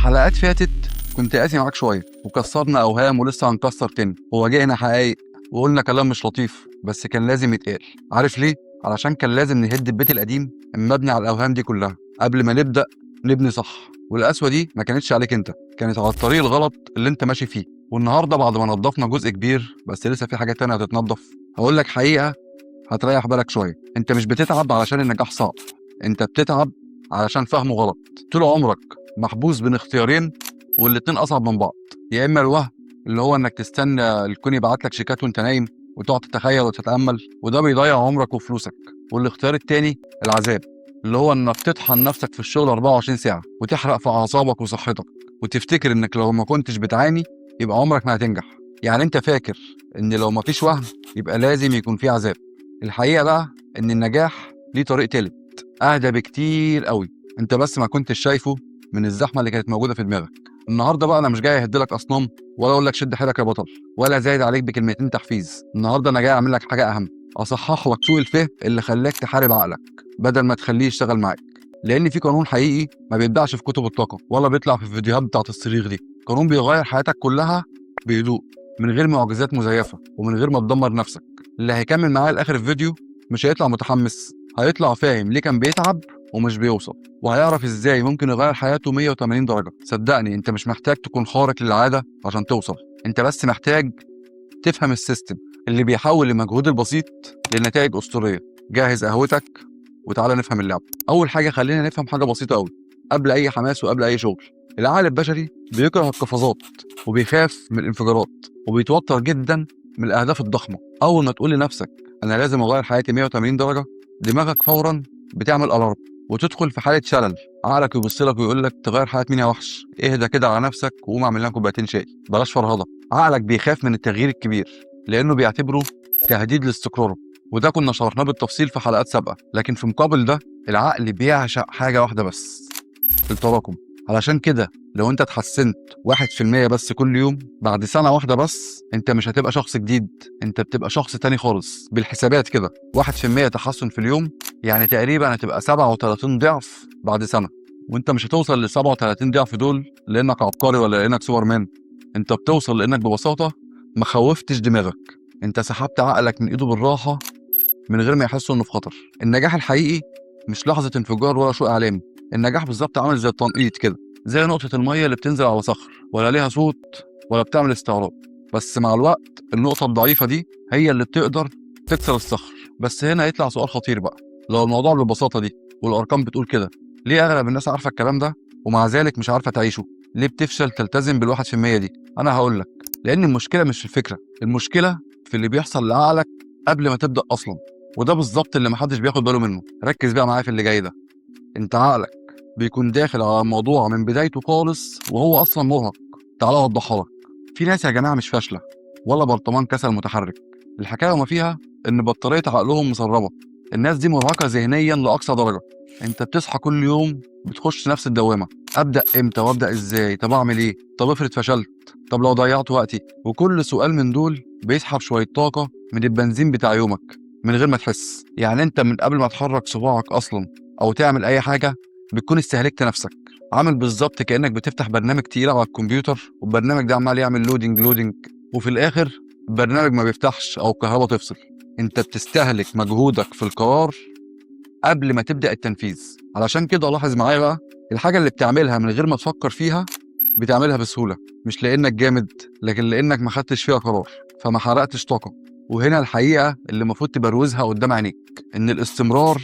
حلقات فاتت كنت قاسي معاك شويه وكسرنا اوهام ولسه هنكسر تاني وواجهنا حقايق وقلنا كلام مش لطيف بس كان لازم يتقال. عارف ليه؟ علشان كان لازم نهد البيت القديم المبني على الاوهام دي كلها قبل ما نبدا نبني صح. والقسوه دي ما كانتش عليك انت، كانت على الطريق الغلط اللي انت ماشي فيه. والنهارده بعد ما نضفنا جزء كبير بس لسه في حاجات تانية هتتنضف، هقول لك حقيقه هتريح بالك شويه. انت مش بتتعب علشان النجاح صعب، انت بتتعب علشان فهمه غلط. طول عمرك محبوس بين اختيارين والاتنين اصعب من بعض. يا اما الوهم اللي هو انك تستنى الكون يبعت لك شيكات وانت نايم وتقعد تتخيل وتتامل، وده بيضيع عمرك وفلوسك. والاختيار التاني العذاب، اللي هو انك تطحن نفسك في الشغل 24 ساعه وتحرق في اعصابك وصحتك وتفتكر انك لو ما كنتش بتعاني يبقى عمرك ما هتنجح. يعني انت فاكر ان لو ما فيش وهم يبقى لازم يكون في عذاب. الحقيقه بقى ان النجاح ليه طريق تالت اهدى بكتير قوي، انت بس ما كنتش شايفه من الزحمه اللي كانت موجوده في دماغك. النهارده بقى انا مش جاي اهدلك اصنام ولا اقول لك شد حيلك يا بطل ولا زايد عليك بكلمتين تحفيز. النهارده انا جاي اعمل لك حاجه اهم، اصحح لك سوء الفهم اللي خلاك تحارب عقلك بدل ما تخليه يشتغل معاك. لان في قانون حقيقي ما بيبدعش في كتب الطاقه ولا بيطلع في الفيديوهات بتاعت الصريخ دي، قانون بيغير حياتك كلها بهدوء من غير معجزات مزيفه ومن غير ما تدمر نفسك. اللي هيكمل معايا لاخر الفيديو مش هيطلع متحمس، هيطلع فاهم ليه كان بيتعب ومش بيوصل، وهيعرف ازاي ممكن يغير حياته 180 درجة. صدقني انت مش محتاج تكون خارق للعادة عشان توصل، انت بس محتاج تفهم السيستم اللي بيحول المجهود البسيط لنتائج اسطورية. جهز قهوتك وتعالى نفهم اللعبة. اول حاجة خلينا نفهم حاجة بسيطة قوي قبل اي حماس وقبل اي شغل. العقل البشري بيكره القفزات وبيخاف من الانفجارات وبيتوتر جدا من الاهداف الضخمة. اول ما تقول لنفسك انا لازم اغير حياتي 180 درجة، دماغك فورا بتعمل الارم وتدخل في حاله شلل. عقلك يبص لك ويقول لك تغير حياه مين يا وحش؟ اهدى كده على نفسك وقوم اعمل لنا كوبايتين شاي، بلاش فرهضه. عقلك بيخاف من التغيير الكبير لانه بيعتبره تهديد لاستقراره، وده كنا شرحناه بالتفصيل في حلقات سابقه. لكن في مقابل ده العقل بيعشق حاجه واحده بس، التراكم. علشان كده لو انت اتحسنت 1% بس كل يوم، بعد سنة واحدة بس انت مش هتبقى شخص جديد، انت بتبقى شخص تاني خالص. بالحسابات كده 1% تحسن في اليوم يعني تقريبا هتبقى 37 ضعف بعد سنة. وانت مش هتوصل ل 37 ضعف دول لانك عبقري ولا لانك سوبرمان، انت بتوصل لانك ببساطة ما خوفتش دماغك، انت سحبت عقلك من ايده بالراحة من غير ما يحس انه في خطر. النجاح الحقيقي مش لحظة انفجار ولا شوق اعلامي، النجاح بالظبط عامل زي التنقيط كده، زي نقطة المية اللي بتنزل على صخر ولا ليها صوت ولا بتعمل استعراض، بس مع الوقت النقطة الضعيفة دي هي اللي بتقدر تكسر الصخر. بس هنا يطلع سؤال خطير بقى، لو الموضوع بالبساطة دي والأرقام بتقول كده، ليه أغلب الناس عارفة الكلام ده ومع ذلك مش عارفة تعيشه؟ ليه بتفشل تلتزم بالواحد في المية دي؟ أنا هقول لك، لأن المشكلة مش في الفكرة، المشكلة في اللي بيحصل لعقلك قبل ما تبدأ أصلا، وده بالظبط اللي محدش بياخد باله منه. ركز بقى معايا في اللي جاي ده. انت عقلك بيكون داخل على الموضوع من بدايته خالص وهو اصلا مرهق. تعال اوضحها لك. في ناس يا جماعه مش فاشله ولا برطمان كسل متحرك، الحكايه وما فيها ان بطاريه عقلهم مسربه. الناس دي مرهقه ذهنيا لاقصى درجه. انت بتصحى كل يوم بتخش نفس الدوامه، ابدا امتى وابدا ازاي؟ طب اعمل ايه؟ طب افرض فشلت؟ طب لو ضيعت وقتي؟ وكل سؤال من دول بيسحب شويه طاقه من البنزين بتاع يومك من غير ما تحس. يعني انت من قبل ما تحرك صباعك اصلا او تعمل اي حاجه بتكون استهلكت نفسك. عامل بالظبط كانك بتفتح برنامج تقيل على الكمبيوتر والبرنامج ده عمال يعمل لودنج وفي الاخر البرنامج ما بيفتحش او الكهرباء تفصل. انت بتستهلك مجهودك في القرار قبل ما تبدا التنفيذ. علشان كده لاحظ معايا بقى، الحاجه اللي بتعملها من غير ما تفكر فيها بتعملها بسهوله، مش لانك جامد لكن لانك ما خدتش فيها قرار فما حرقتش طاقه. وهنا الحقيقه اللي المفروض تبروزها قدام عينيك، ان الاستمرار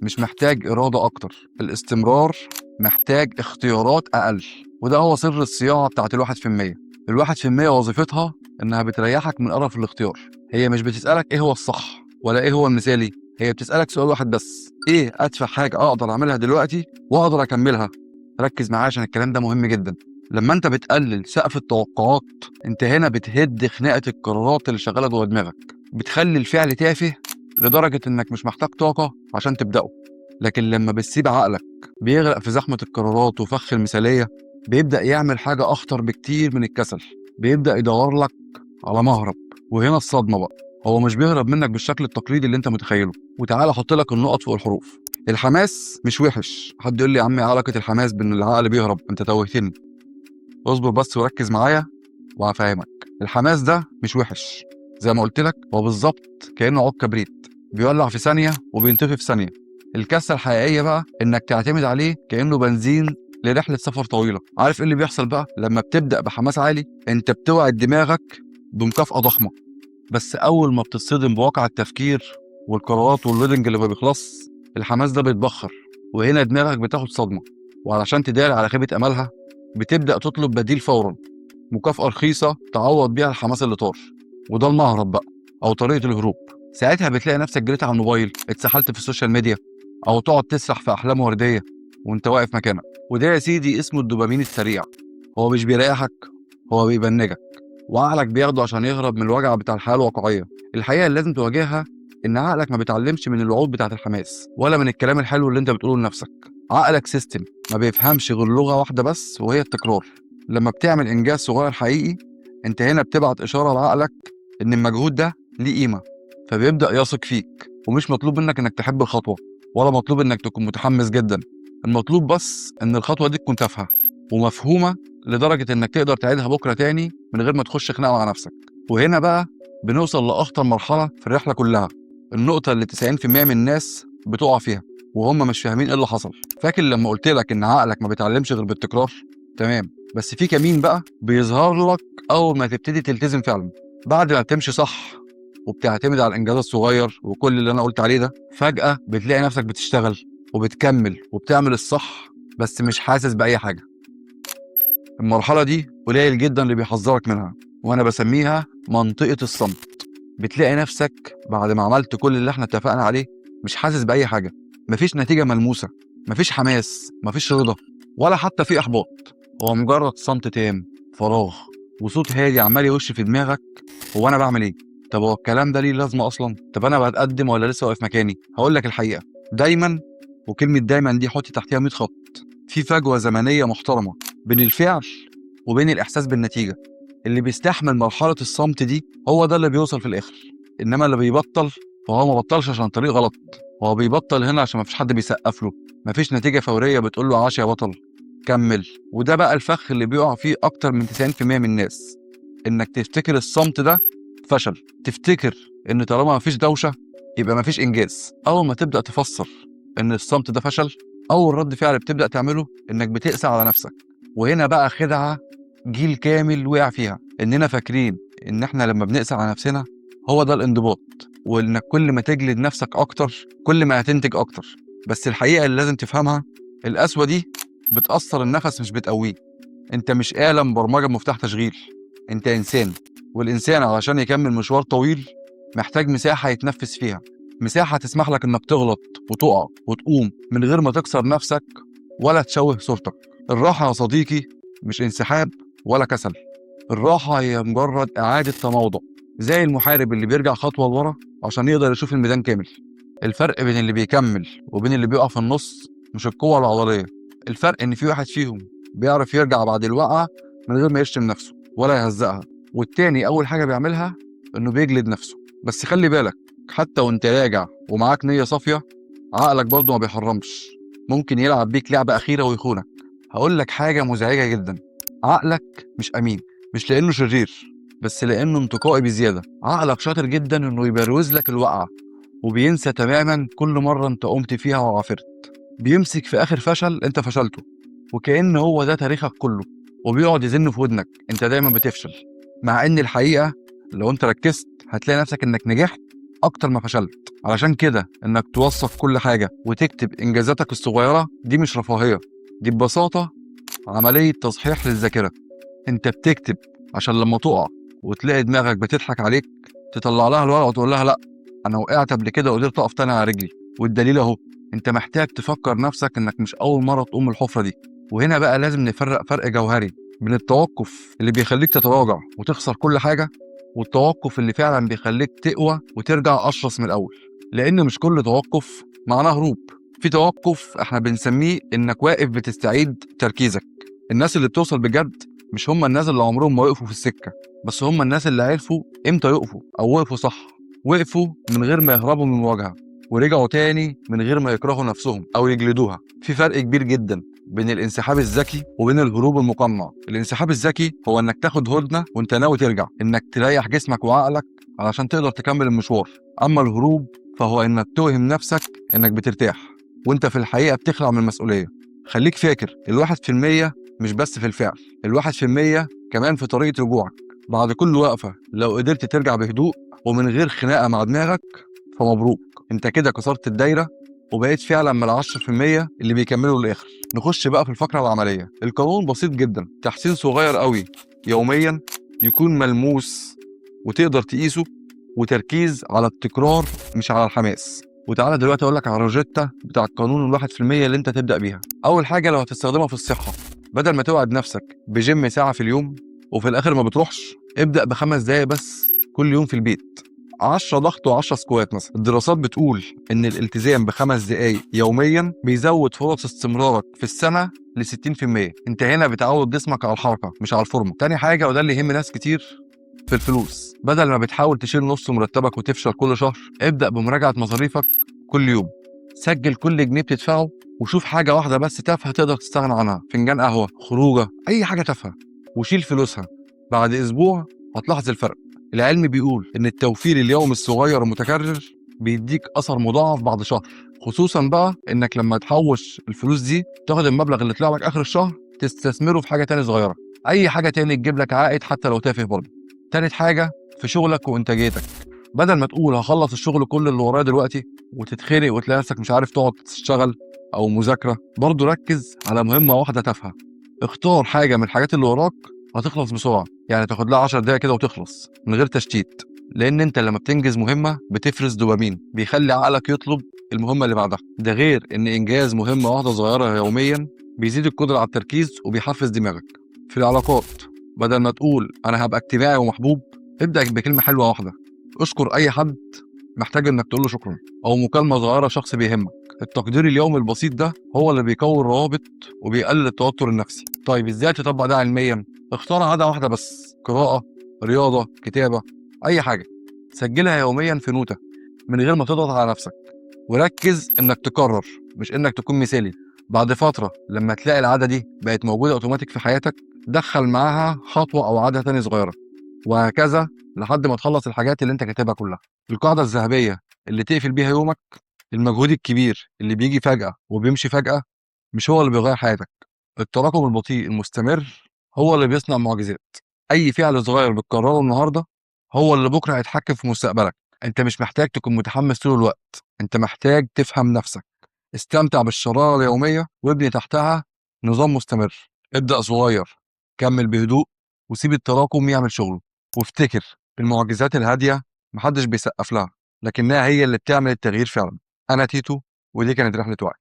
مش محتاج إرادة أكتر، الاستمرار محتاج اختيارات أقل. وده هو سر الصياعة بتاعت 1%. 1% وظيفتها إنها بتريحك من قرف الاختيار. هي مش بتسألك إيه هو الصح ولا إيه هو المثالي، هي بتسألك سؤال واحد بس، إيه أدفع حاجة أقدر أعملها دلوقتي وأقدر أكملها؟ ركز معايا عشان الكلام ده مهم جدا. لما أنت بتقلل سقف التوقعات أنت هنا بتهد خناقة القرارات اللي شغالة جوه دماغك، بتخلي الفعل تافه لدرجة إنك مش محتاج طاقة عشان تبدأه. لكن لما بتسيب عقلك بيغرق في زحمة القرارات وفخ المثالية بيبدأ يعمل حاجة أخطر بكتير من الكسل، بيبدأ يدور لك على مهرب. وهنا الصدمة بقى، هو مش بيهرب منك بالشكل التقليدي اللي انت متخيله. وتعالى احط لك النقط فوق الحروف. الحماس مش وحش. حد يقول لي يا عم ايه علاقة الحماس بان العقل بيهرب؟ انت توهتني. اصبر بس وركز معايا وهفهمك. الحماس ده مش وحش، زي ما قلت لك هو بالظبط كأنه عود كبريت، بيولع في ثانية وبينطفي في ثانية. الكسة الحقيقية بقى إنك تعتمد عليه كأنه بنزين لرحلة سفر طويلة. عارف إيه اللي بيحصل بقى؟ لما بتبدأ بحماس عالي أنت بتوعد دماغك بمكافأة ضخمة، بس أول ما بتصطدم بواقع التفكير والقرارات واللودنج اللي ما بيخلص، الحماس ده بيتبخر، وهنا دماغك بتاخد صدمة، وعلشان تداري على خيبة أملها بتبدأ تطلب بديل فورا، مكافأة رخيصة تعوض بيها الحماس اللي طار. وده المهرب بقى، أو طريقة الهروب. ساعتها بتلاقي نفسك جريت على الموبايل، اتسحلت في السوشيال ميديا، أو تقعد تسرح في أحلام وردية وأنت واقف مكانك. وده يا سيدي اسمه الدوبامين السريع. هو مش بيريحك، هو بيبنجك، وعقلك بياخده عشان يهرب من الوجع بتاع الحياة الواقعية. الحقيقة اللي لازم تواجهها إن عقلك ما بيتعلمش من الوعود بتاعت الحماس ولا من الكلام الحلو اللي أنت بتقوله لنفسك. عقلك سيستم ما بيفهمش غير لغة واحدة بس، وهي التكرار. لما بتعمل إنجاز صغير حقيقي أنت هنا بتبعت إشارة لعقلك إن المجهود ده ليه قيمة، فبيبدأ يثق فيك. ومش مطلوب منك إنك تحب الخطوة، ولا مطلوب إنك تكون متحمس جدا. المطلوب بس إن الخطوة دي تكون تافهة ومفهومة لدرجة إنك تقدر تعيدها بكرة تاني من غير ما تخش خناقة مع نفسك. وهنا بقى بنوصل لأخطر مرحلة في الرحلة كلها، النقطة اللي 90% من الناس بتقع فيها وهم مش فاهمين ايه اللي حصل. فاكر لما قلت لك ان عقلك ما بيتعلمش غير بالتكرار؟ تمام، بس في كمين بقى بيظهر لك اول ما تبتدي تلتزم فعلا. بعد ما بتمشي صح وبتعتمد على الانجاز الصغير وكل اللي انا قلت عليه ده، فجأة بتلاقي نفسك بتشتغل وبتكمل وبتعمل الصح بس مش حاسس بأي حاجة. المرحلة دي قليل جدا اللي بيحذرك منها، وانا بسميها منطقة الصمت. بتلاقي نفسك بعد ما عملت كل اللي احنا اتفقنا عليه مش حاسس بأي حاجة. مفيش نتيجة ملموسة، مفيش حماس، مفيش رضا، ولا حتى في إحباط. هو مجرد صمت تام، فراغ، وصوت هادي عمال يوش في دماغك: هو أنا بعمل إيه؟ طب هو الكلام ده ليه لازمة أصلا؟ طب أنا بتقدم ولا لسه واقف مكاني؟ هقول لك الحقيقة، دايما، وكلمة دايما دي حطي تحتها 100 خط، في فجوة زمنية محترمة بين الفعل وبين الإحساس بالنتيجة. اللي بيستحمل مرحلة الصمت دي هو ده اللي بيوصل في الآخر. إنما اللي بيبطل فهو ما بطلش عشان طريق غلط، هو بيبطل هنا عشان مفيش حد بيسقف له، مفيش نتيجة فورية بتقول له عاش يا بطل كمل. وده بقى الفخ اللي بيقع فيه أكتر من 90% من الناس، إنك تفتكر الصمت ده فشل، تفتكر إن طالما مفيش دوشة يبقى مفيش إنجاز. أول ما تبدأ تفسر إن الصمت ده فشل، أول رد فعل بتبدأ تعمله إنك بتقسى على نفسك. وهنا بقى خدعة جيل كامل وقع فيها، إننا فاكرين إن إحنا لما بنقسى على نفسنا هو ده الانضباط، وإنك كل ما تجلد نفسك أكتر كل ما هتنتج أكتر. بس الحقيقة اللي لازم تفهمها، القسوة دي بتأثر النفس مش بتقويه. أنت مش آلة مبرمجة بمفتاح تشغيل، أنت إنسان، والإنسان علشان يكمل مشوار طويل محتاج مساحة يتنفس فيها، مساحة تسمح لك إنك تغلط وتقع وتقوم من غير ما تكسر نفسك ولا تشوه صورتك. الراحة يا صديقي مش انسحاب ولا كسل، الراحة هي مجرد إعادة تموضع، زي المحارب اللي بيرجع خطوة لورا عشان يقدر يشوف الميدان كامل. الفرق بين اللي بيكمل وبين اللي بيقع في النص مش القوة العضلية، الفرق إن في واحد فيهم بيعرف يرجع بعد الوقعة من غير ما يشتم نفسه ولا يهزقها، والتاني أول حاجة بيعملها إنه بيجلد نفسه. بس خلي بالك، حتى وإنت راجع ومعاك نية صافية عقلك برضه ما بيحرمش، ممكن يلعب بيك لعبة أخيرة ويخونك. هقول لك حاجة مزعجة جدا، عقلك مش أمين، مش لأنه شرير، بس لأنه انتقائي بزيادة. عقلك شاطر جدا إنه يبروز لك الوقعة، وبينسى تماما كل مرة أنت قمت فيها وعافرت. بيمسك في آخر فشل أنت فشلته وكأن هو ده تاريخك كله، وبيقعد يزن في ودنك أنت دايما بتفشل، مع إن الحقيقة لو أنت ركزت هتلاقي نفسك إنك نجحت أكتر ما فشلت. علشان كده إنك توثق كل حاجة وتكتب إنجازاتك الصغيرة دي مش رفاهية، دي ببساطة عملية تصحيح للذاكرة. أنت بتكتب عشان لما تقع وتلاقي دماغك بتضحك عليك تطلع لها الورقة وتقول لها لأ، أنا وقعت قبل كده وقدرت أقف تاني على رجلي، والدليل أهو. أنت محتاج تفكر نفسك إنك مش أول مرة تقوم من الحفرة دي. وهنا بقى لازم نفرق فرق جوهري بين التوقف اللي بيخليك تتراجع وتخسر كل حاجة، والتوقف اللي فعلا بيخليك تقوى وترجع أشرس من الأول. لأن مش كل توقف معناه هروب، في توقف احنا بنسميه إنك واقف بتستعيد تركيزك. الناس اللي بتوصل بجد مش هم الناس اللي عمرهم ما وقفوا في السكة، بس هم الناس اللي عرفوا امتى يقفوا أو وقفوا صح، وقفوا من غير ما يهربوا من المواجهة ورجعوا تاني من غير ما يكرهوا نفسهم أو يجلدوها. في فرق كبير جدا بين الانسحاب الذكي وبين الهروب المقنع. الانسحاب الذكي هو انك تاخد هدنه وانت ناوي ترجع، انك تريح جسمك وعقلك علشان تقدر تكمل المشوار. اما الهروب فهو انك توهم نفسك انك بترتاح وانت في الحقيقه بتخلع من المسؤوليه. خليك فاكر ال1% مش بس في الفعل، ال1% كمان في طريقه رجوعك. بعد كل وقفه لو قدرت ترجع بهدوء ومن غير خناقه مع دماغك فمبروك، انت كده كسرت الدايره وبقيت فعلا من ال10% اللي بيكملوا للاخر. نخش بقى في الفقره العمليه. القانون بسيط جدا، تحسين صغير قوي يوميا يكون ملموس وتقدر تقيسه، وتركيز على التكرار مش على الحماس. وتعالى دلوقتي اقول لك على الروجيتا بتاع القانون ال1% اللي انت تبدا بيها. اول حاجه لو هتستخدمها في الصحه، بدل ما توعد نفسك بجيم ساعه في اليوم وفي الاخر ما بتروحش، ابدا ب5 دقايق بس كل يوم في البيت. 10 ضغط و10 سكوات مثلا. الدراسات بتقول ان الالتزام ب5 دقايق يوميا بيزود فرص استمرارك في السنه ل60%. انت هنا بتعود جسمك على الحركه مش على الفورمه. تاني حاجه وده اللي يهم ناس كتير، في الفلوس. بدل ما بتحاول تشيل نص مرتبك وتفشل كل شهر، ابدا بمراجعه مصاريفك كل يوم. سجل كل جنيه بتدفعه وشوف حاجه واحده بس تافهه تقدر تستغنى عنها، فنجان قهوه، خروجه، اي حاجه تافهه، وشيل فلوسها. بعد اسبوع هتلاحظ الفرق. العلم بيقول ان التوفير اليومي الصغير المتكرر بيديك اثر مضاعف بعد شهر، خصوصا بقى انك لما تحوش الفلوس دي تاخد المبلغ اللي طلع لك اخر الشهر تستثمره في حاجه تاني صغيره، اي حاجه تاني تجيب لك عائد حتى لو تافه برضه. تالت حاجه في شغلك وانتاجيتك، بدل ما تقول هخلص الشغل كل اللي ورايا دلوقتي وتتخنق وتلاقي نفسك مش عارف تقعد تشتغل او مذاكره، برضه ركز على مهمه واحده تافهه. اختار حاجه من الحاجات اللي وراك هتخلص بسرعه، يعني تاخد لها 10 دقايق كده وتخلص من غير تشتيت. لان انت لما بتنجز مهمه بتفرز دوبامين بيخلي عقلك يطلب المهمه اللي بعدها. ده غير ان انجاز مهمه واحده صغيره يوميا بيزيد القدره على التركيز وبيحفز دماغك. في العلاقات، بدل ما تقول انا هبقى اجتماعي ومحبوب، ابدا بكلمه حلوه واحده. اشكر اي حد محتاج انك تقول له شكرا، او مكالمه صغيره شخص بيهمك. التقدير اليومي البسيط ده هو اللي بيقوي الروابط وبيقلل التوتر النفسي. طيب ازاي تطبق ده علميا؟ اختار عاده واحده بس، قراءه، رياضه، كتابه، اي حاجه. سجلها يوميا في نوتة من غير ما تضغط على نفسك، وركز انك تكرر مش انك تكون مثالي. بعد فتره لما تلاقي العاده دي بقت موجوده اوتوماتيك في حياتك، دخل معاها خطوه او عاده تاني صغيره، وهكذا لحد ما تخلص الحاجات اللي انت كاتبها كلها. القاعده الذهبيه اللي تقفل بيها يومك: المجهود الكبير اللي بيجي فجاه وبيمشي فجاه مش هو اللي بيغير حياتك، التراكم البطيء المستمر هو اللي بيصنع معجزات. اي فعل صغير بتكرره النهارده هو اللي بكره هيتحكم في مستقبلك. انت مش محتاج تكون متحمس طول الوقت، انت محتاج تفهم نفسك. استمتع بالشرارة اليومية وابني تحتها نظام مستمر. ابدأ صغير، كمل بهدوء، وسيب التراكم يعمل شغله. وافتكر، المعجزات الهادية محدش بيسقف لها، لكنها هي اللي بتعمل التغيير فعلا. أنا تيتو، ودي كانت رحلة وعي.